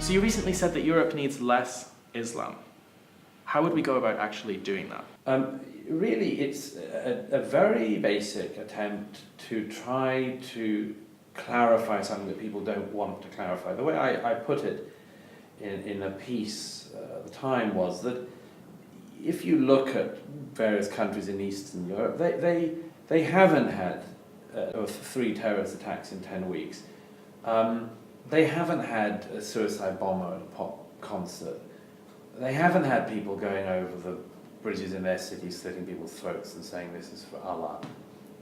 So you recently said that Europe needs less Islam. How would we go about actually doing that? Really, it's a very basic attempt to try to clarify something that people don't want to clarify. The way I put it in a piece at the time was that if you look at various countries in Eastern Europe, they haven't had 3 terrorist attacks in 10 weeks. They haven't had a suicide bomber at a pop concert. They haven't had people going over the bridges in their cities, slitting people's throats and saying this is for Allah.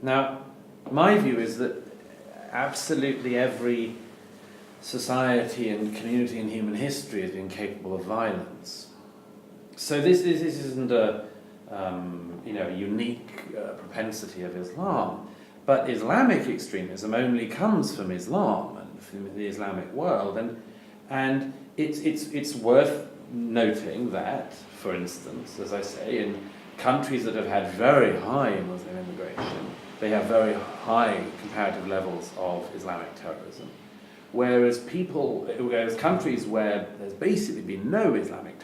Now, my view is that absolutely every society and community in human history has been capable of violence. So this isn't a unique propensity of Islam, but Islamic extremism only comes from Islam and from the Islamic world, and it's worth noting that, for instance, as I say, in countries that have had very high Muslim immigration, they have very high comparative levels of Islamic terrorism, whereas countries where there's basically been no Islamic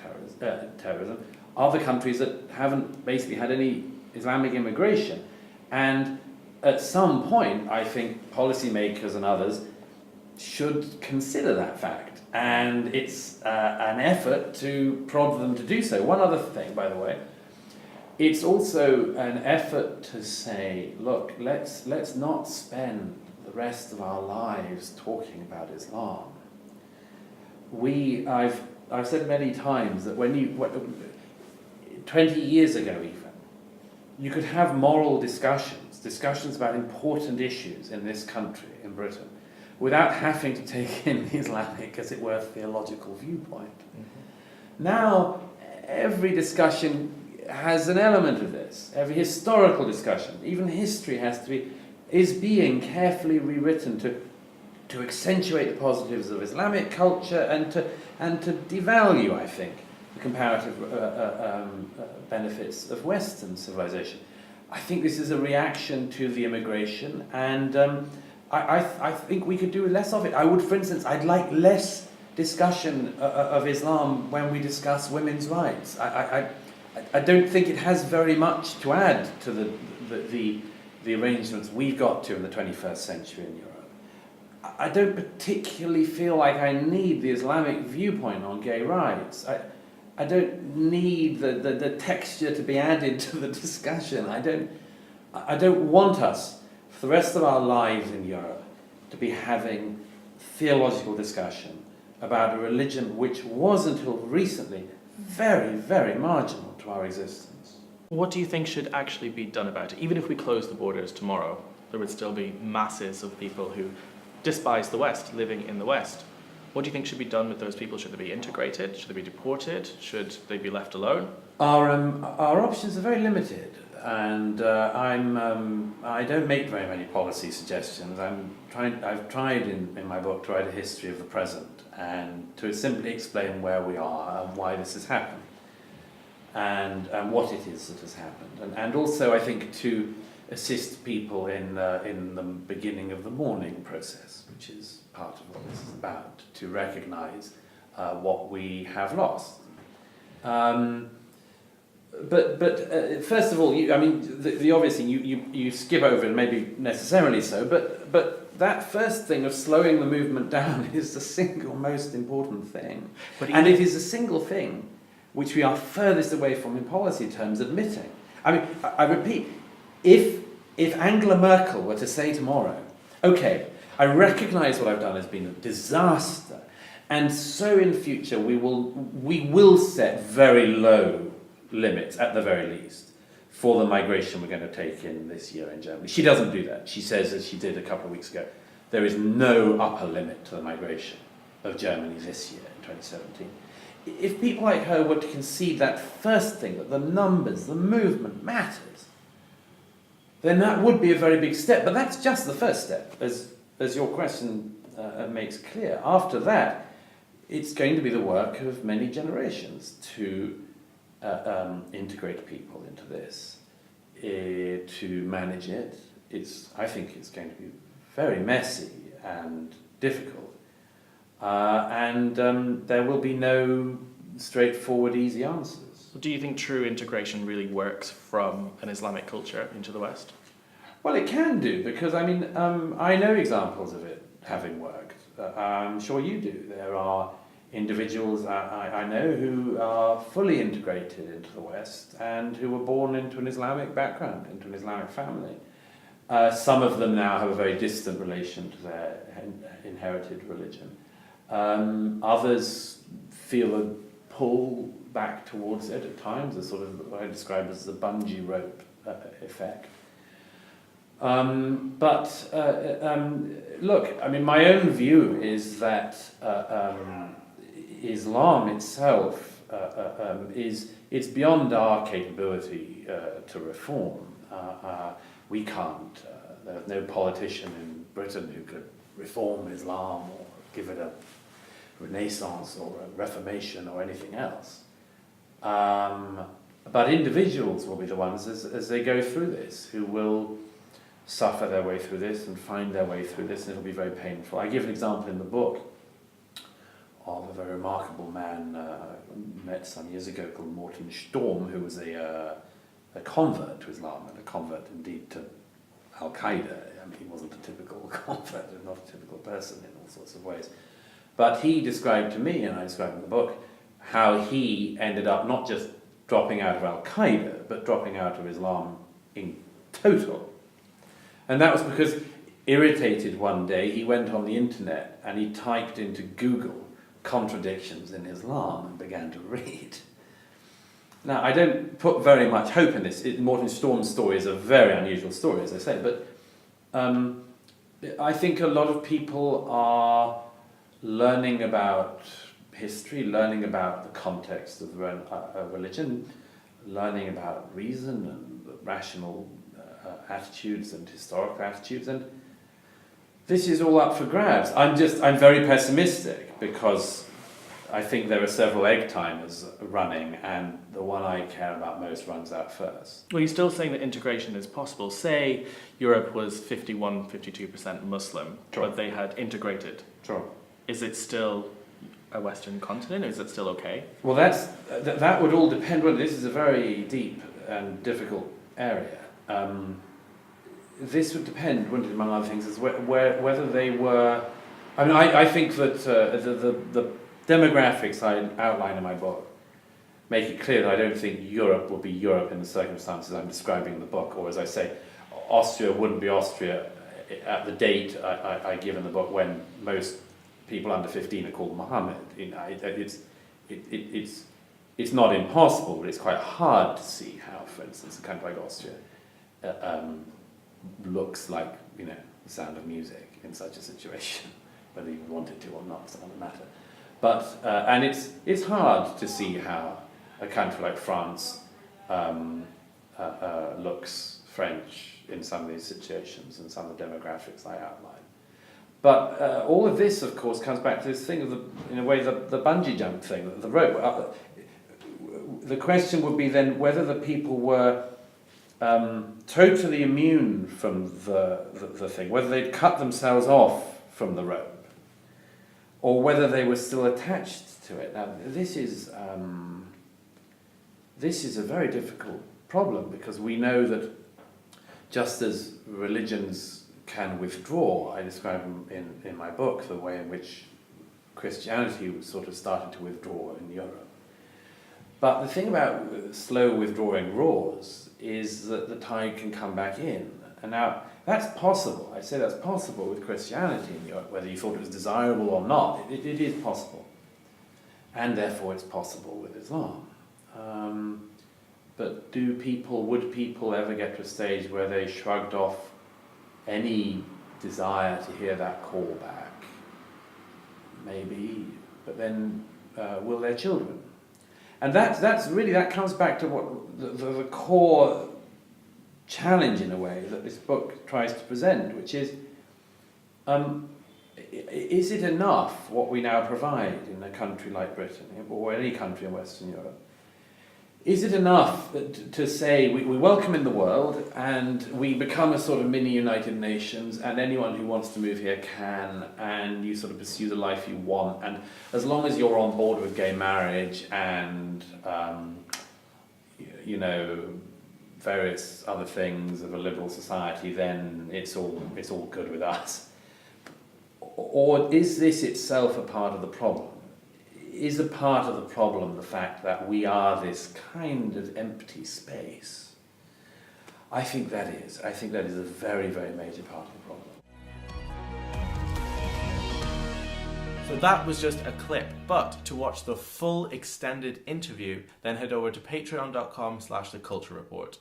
terrorism are the countries that haven't basically had any Islamic immigration. And at some point, I think policymakers and others should consider that fact. And it's an effort to prod them to do so. One other thing, by the way, it's also an effort to say, look, let's not spend the rest of our lives talking about Islam. I've said many times that 20 years ago even, you could have moral discussions about important issues in this country, in Britain, without having to take in the Islamic, as it were, theological viewpoint. Mm-hmm. Now, every discussion has an element of this. Every historical discussion, even history is being carefully rewritten to accentuate the positives of Islamic culture and to devalue, I think, the comparative benefits of Western civilization. I think this is a reaction to the immigration, and I think we could do less of it. For instance, I'd like less discussion of Islam when we discuss women's rights. I don't think it has very much to add to the arrangements we've got to in the 21st century in Europe. I don't particularly feel like I need the Islamic viewpoint on gay rights. I don't need the texture to be added to the discussion. I don't want us, for the rest of our lives in Europe, to be having theological discussion about a religion which was until recently very, very marginal to our existence. What do you think should actually be done about it? Even if we close the borders tomorrow, there would still be masses of people who despise the West living in the West. What do you think should be done with those people? Should they be integrated? Should they be deported? Should they be left alone? Our options are very limited, and I don't make very many policy suggestions. I've tried in my book to write a history of the present and to simply explain where we are and why this has happened, and what it is that has happened, and also I think to assist people in the beginning of the mourning process, which is part of what this is about, to recognise what we have lost. But first of all, the obvious thing you skip over, and maybe necessarily so, but that first thing of slowing the movement down is the single most important thing. And it is the single thing which we are furthest away from in policy terms admitting. I repeat, if Angela Merkel were to say tomorrow, okay, I recognise what I've done has been a disaster, and so in future we will set very low limits, at the very least, for the migration we're going to take in this year in Germany. She doesn't do that. She says, as she did a couple of weeks ago, there is no upper limit to the migration of Germany this year in 2017. If people like her were to concede that first thing, that the numbers, the movement matters, then that would be a very big step. But that's just the first step, as your question makes clear. After that, it's going to be the work of many generations to integrate people into this, to manage it. I think it's going to be very messy and difficult. and there will be no straightforward, easy answers. Do you think true integration really works from an Islamic culture into the West? Well, it can do, because I mean, I know examples of it having worked. I'm sure you do. There are individuals I know who are fully integrated into the West and who were born into an Islamic background, into an Islamic family. Some of them now have a very distant relation to their inherited religion. Others feel a pull back towards it at times, a sort of what I describe as the bungee rope effect. Look, I mean, my own view is that Islam itself is beyond our capability to reform. We can't. There's no politician in Britain who could reform Islam or give it a renaissance or a reformation or anything else. But individuals will be the ones, as they go through this, who will suffer their way through this and find their way through this, and it'll be very painful. I give an example in the book of a very remarkable man I met some years ago called Morton Storm, who was a convert to Islam, and a convert indeed to Al-Qaeda. I mean, he wasn't a typical convert, not a typical person in all sorts of ways. But he described to me, and I described in the book, how he ended up not just dropping out of Al-Qaeda, but dropping out of Islam in total. And that was because, irritated one day, he went on the internet and he typed into Google contradictions in Islam and began to read. Now, I don't put very much hope in this. Morton Storm's story is a very unusual story, as I say, but I think a lot of people are learning about history, learning about the context of religion, learning about reason and rational attitudes and historical attitudes, and this is all up for grabs. I'm very pessimistic because I think there are several egg timers running, and the one I care about most runs out first. Well, you're still saying that integration is possible. Say Europe was 51, 52% Muslim, Sure. but they had integrated. Sure. Is it still a Western continent? Is it still okay? Well, that would all depend. Well, this is a very deep and difficult area. This would depend, wouldn't it, among other things, as whether they were. I mean, I think that the demographics I outline in my book make it clear that I don't think Europe will be Europe in the circumstances I'm describing in the book, or as I say, Austria wouldn't be Austria at the date I give in the book when most people under 15 are called Mohammed. You know, it's not impossible, but it's quite hard to see how, for instance, a country like Austria looks like, you know, the Sound of Music in such a situation, whether you wanted to or not, it's another matter. But and it's hard to see how a country like France looks French in some of these situations and some of the demographics I outline. But all of this, of course, comes back to this thing of in a way, the bungee jump thing, the rope. The question would be then whether the people were totally immune from the thing, whether they'd cut themselves off from the rope, or whether they were still attached to it. Now, this is a very difficult problem, because we know that just as religions can withdraw, I describe in my book the way in which Christianity sort of started to withdraw in Europe. But the thing about slow withdrawing roars is that the tide can come back in. And now, that's possible. I say that's possible with Christianity in Europe, whether you thought it was desirable or not. It is possible. And therefore it's possible with Islam. But would people ever get to a stage where they shrugged off any desire to hear that call back? Maybe. But then will their children? And that comes back to what the core challenge, in a way, that this book tries to present, which is it enough what we now provide in a country like Britain, or any country in Western Europe? Is it enough to say we welcome in the world and we become a sort of mini United Nations and anyone who wants to move here can, and you sort of pursue the life you want, and as long as you're on board with gay marriage and you know, various other things of a liberal society, then it's all good with us? Or is this itself a part of the problem? Is a part of the problem the fact that we are this kind of empty space? I think that is. I think that is a very, very major part of the problem. So that was just a clip, but to watch the full extended interview, then head over to patreon.com/theculturereport.